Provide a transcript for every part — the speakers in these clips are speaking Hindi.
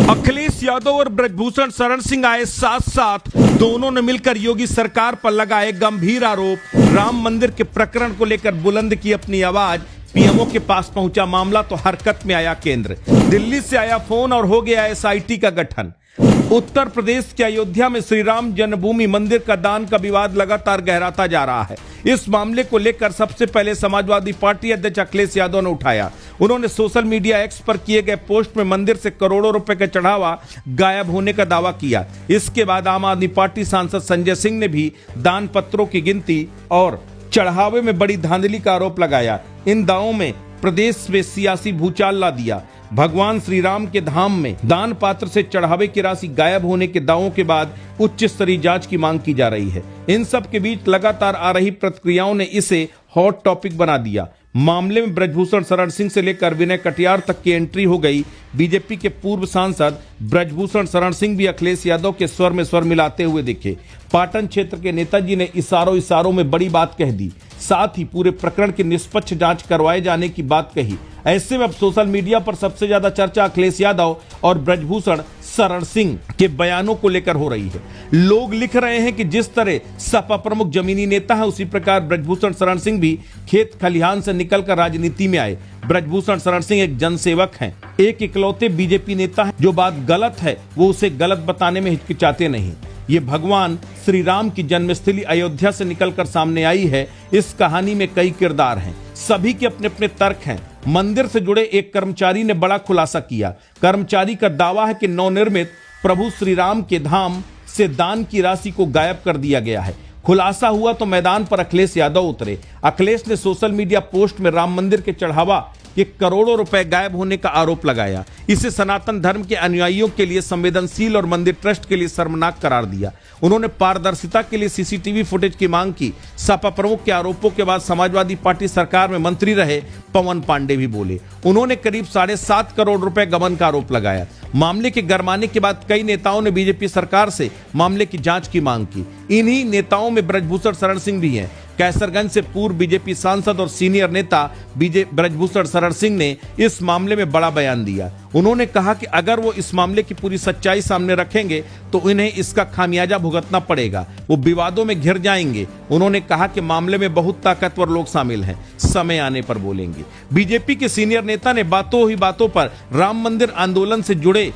अखिलेश यादव और ब्रजभूषण शरण सिंह आए साथ साथ। दोनों ने मिलकर योगी सरकार पर लगाए गंभीर आरोप। राम मंदिर के प्रकरण को लेकर बुलंद की अपनी आवाज। पीएमओ के पास पहुंचा मामला तो हरकत में आया केंद्र। दिल्ली से आया फोन और हो गया एसआईटी का गठन। उत्तर प्रदेश के अयोध्या में श्री राम जन्मभूमि मंदिर का दान का विवाद लगातार गहराता जा रहा है। इस मामले को लेकर सबसे पहले समाजवादी पार्टी अध्यक्ष अखिलेश यादव ने उठाया। उन्होंने सोशल मीडिया एक्स पर किए गए पोस्ट में मंदिर से करोड़ों रुपए का चढ़ावा गायब होने का दावा किया। इसके बाद आम आदमी पार्टी सांसद संजय सिंह ने भी दान पत्रों की गिनती और चढ़ावे में बड़ी धांधली का आरोप लगाया। इन दावों में प्रदेश में सियासी भूचाल ला दिया। भगवान श्री राम के धाम में दान पात्र से चढ़ावे की राशि गायब होने के दावों के बाद उच्च स्तरीय जांच की मांग की जा रही है। इन सब के बीच लगातार आ रही प्रतिक्रियाओं ने इसे हॉट टॉपिक बना दिया। मामले में ब्रजभूषण शरण सिंह से लेकर विनय कटियार तक की एंट्री हो गई। बीजेपी के पूर्व सांसद ब्रजभूषण शरण सिंह भी अखिलेश यादव के स्वर में स्वर मिलाते हुए दिखे। पाटन क्षेत्र के नेताजी ने इशारों में बड़ी बात कह दी। साथ ही पूरे प्रकरण की निष्पक्ष जांच करवाए जाने की बात कही। ऐसे में अब सोशल मीडिया पर सबसे ज्यादा चर्चा अखिलेश यादव और ब्रजभूषण शरण सिंह के बयानों को लेकर हो रही है। लोग लिख रहे हैं कि जिस तरह सपा प्रमुख जमीनी नेता है, उसी प्रकार ब्रजभूषण शरण सिंह भी खेत खलिहान से निकलकर राजनीति में आए। ब्रजभूषण शरण सिंह एक जनसेवक हैं, एक इकलौते बीजेपी नेता हैं। जो बात गलत है वो उसे गलत बताने में हिचकिचाते नहीं। ये भगवान श्री राम की जन्मस्थली अयोध्या से निकलकर सामने आई है। इस कहानी में कई किरदार हैं, सभी के अपने अपने तर्क हैं। मंदिर से जुड़े एक कर्मचारी ने बड़ा खुलासा किया। कर्मचारी का दावा है कि नवनिर्मित प्रभु श्री राम के धाम से दान की राशि को गायब कर दिया गया है। खुलासा हुआ तो मैदान पर अखिलेश यादव उतरे। अखिलेश ने सोशल मीडिया पोस्ट में राम मंदिर के चढ़ावा के करोड़ों रुपए गायब होने का आरोप लगाया। इसे सनातन धर्म के अनुयायियों के लिए संवेदनशील और मंदिर ट्रस्ट के लिए शर्मनाक करार दिया। उन्होंने पारदर्शिता के लिए सीसीटीवी फुटेज की मांग की। सपा प्रमुख के आरोपों के बाद समाजवादी पार्टी सरकार में मंत्री रहे पवन पांडे भी बोले। उन्होंने करीब 7.5 करोड़ रुपए गबन का आरोप लगाया। मामले के गरमाने के बाद कई नेताओं ने बीजेपी सरकार से मामले की जांच की मांग की। इन्हीं नेताओं में ब्रजभूषण शरण सिंह भी हैं। कैसरगंज से पूर्व बीजेपी सांसद और सीनियर नेता ब्रजभूषण शरण सिंह ने इस मामले में बड़ा बयान दिया। उन्होंने कहा कि अगर वो इस मामले की पूरी सच्चाई सामने रखेंगे तो इन्हें इसका खामियाजा भुगतना पड़ेगा। वो विवादों में घिर जाएंगे। उन्होंने कहा कि मामले में बहुत ताकतवर लोग शामिल हैं, समय आने पर बोलेंगे। बीजेपी के सीनियर नेता ने बातों ही बातों पर राम मंदिर आंदोलन से जुड़े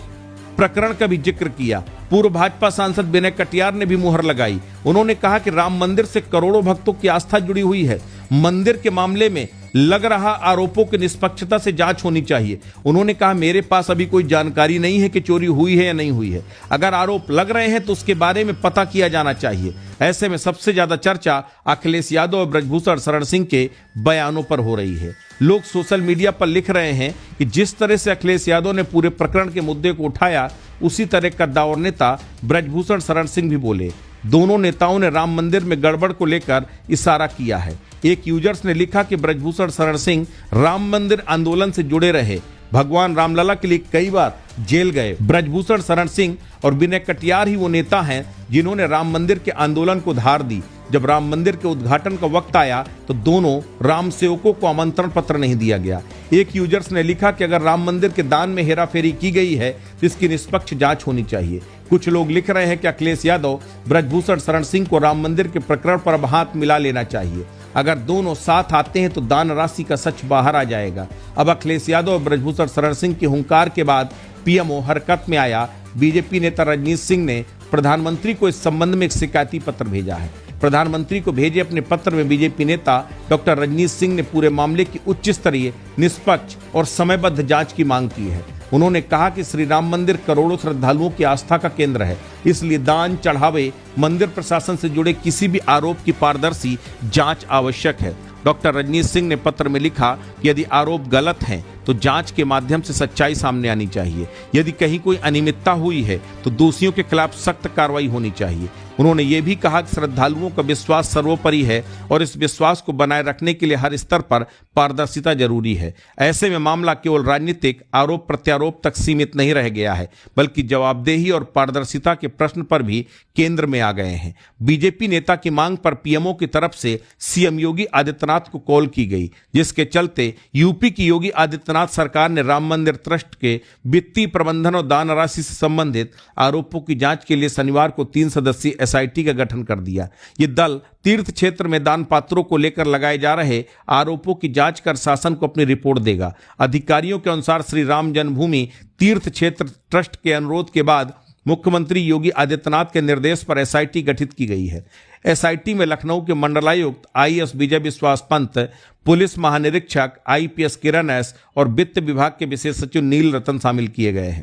प्रकरण का भी जिक्र किया। पूर्व भाजपा सांसद विनय कटियार ने भी मुहर लगाई। उन्होंने कहा कि राम मंदिर से करोड़ों भक्तों की आस्था जुड़ी हुई है। मंदिर के मामले में लग रहा आरोपों की निष्पक्षता से जांच होनी चाहिए। उन्होंने कहा मेरे पास अभी कोई जानकारी नहीं है कि चोरी हुई है या नहीं हुई है। अगर आरोप लग रहे हैं तो उसके बारे में पता किया जाना चाहिए। ऐसे में सबसे ज्यादा चर्चा अखिलेश यादव और ब्रजभूषण शरण सिंह के बयानों पर हो रही है। लोग सोशल मीडिया पर लिख रहे हैं कि जिस तरह से अखिलेश यादव ने पूरे प्रकरण के मुद्दे को उठाया, उसी तरह कद्दावर नेता ब्रजभूषण शरण सिंह भी बोले। दोनों नेताओं ने राम मंदिर में गड़बड़ को लेकर इशारा किया है। एक यूजर्स ने लिखा कि ब्रजभूषण शरण सिंह राम मंदिर आंदोलन से जुड़े रहे, भगवान रामलला के लिए कई बार जेल गए। ब्रजभूषण शरण सिंह और विनय कटियार ही वो नेता हैं जिन्होंने राम मंदिर के आंदोलन को धार दी। जब राम मंदिर के उद्घाटन का वक्त आया तो दोनों राम सेवकों को आमंत्रण पत्र नहीं दिया गया। एक यूजर्स ने लिखा कि अगर राम मंदिर के दान में हेराफेरी की गई है तो इसकी निष्पक्ष जांच होनी चाहिए। कुछ लोग लिख रहे हैं कि अखिलेश यादव ब्रजभूषण शरण सिंह को राम मंदिर के प्रकरण पर अब हाथ मिला लेना चाहिए। अगर दोनों साथ आते हैं तो दान राशि का सच बाहर आ जाएगा। अब अखिलेश यादव और ब्रजभूषण शरण सिंह की हुंकार के बाद पीएमओ हरकत में आया। बीजेपी नेता रजनीश सिंह ने प्रधानमंत्री को इस संबंध में एक शिकायती पत्र भेजा है। प्रधानमंत्री को भेजे अपने पत्र में बीजेपी नेता डॉक्टर रजनीश सिंह ने पूरे मामले की उच्च स्तरीय, निष्पक्ष और समयबद्ध जांच की मांग की है। उन्होंने कहा कि श्री राम मंदिर करोड़ों श्रद्धालुओं की आस्था का केंद्र है, इसलिए दान, चढ़ावे, मंदिर प्रशासन से जुड़े किसी भी आरोप की पारदर्शी जांच आवश्यक है। डॉक्टर रजनीश सिंह ने पत्र में लिखा कि यदि आरोप गलत हैं तो जांच के माध्यम से सच्चाई सामने आनी चाहिए। यदि कहीं कोई अनियमितता हुई है तो दोषियों के खिलाफ सख्त कार्रवाई होनी चाहिए। उन्होंने ये भी कहा कि श्रद्धालुओं का विश्वास सर्वोपरि है और इस विश्वास को बनाए रखने के लिए हर स्तर पर पारदर्शिता जरूरी है। ऐसे में मामला केवल राजनीतिक आरोप प्रत्यारोप तक सीमित नहीं रह गया है, बल्कि जवाबदेही और पारदर्शिता के प्रश्न पर भी केंद्र में आ गए हैं। बीजेपी नेता की मांग पर पीएमओ की तरफ से सीएम योगी आदित्यनाथ को कॉल की गई, जिसके चलते यूपी की योगी आदित्यनाथ सरकार ने राम मंदिर ट्रस्ट के वित्तीय प्रबंधन और दान राशि से संबंधित आरोपों की जांच के लिए शनिवार को 3 सदस्यीय एसआईटी का गठन कर दिया। ये दल तीर्थ क्षेत्र में दान पात्रों को लेकर लगाए जा रहे आरोपों की जांच कर शासन को अपनी रिपोर्ट देगा। अधिकारियों के अनुसार श्री राम जन्मभूमि तीर्थ क्षेत्र ट्रस्ट के अनुरोध के बाद मुख्यमंत्री योगी आदित्यनाथ के निर्देश पर एसआईटी गठित की गई है। एसआईटी में लखनऊ के मंडलायुक्त आईएएस विजय विश्वास पंत, पुलिस महानिरीक्षक आईपीएस किरण एस और वित्त विभाग के विशेष सचिव नील रतन शामिल किए गए हैं।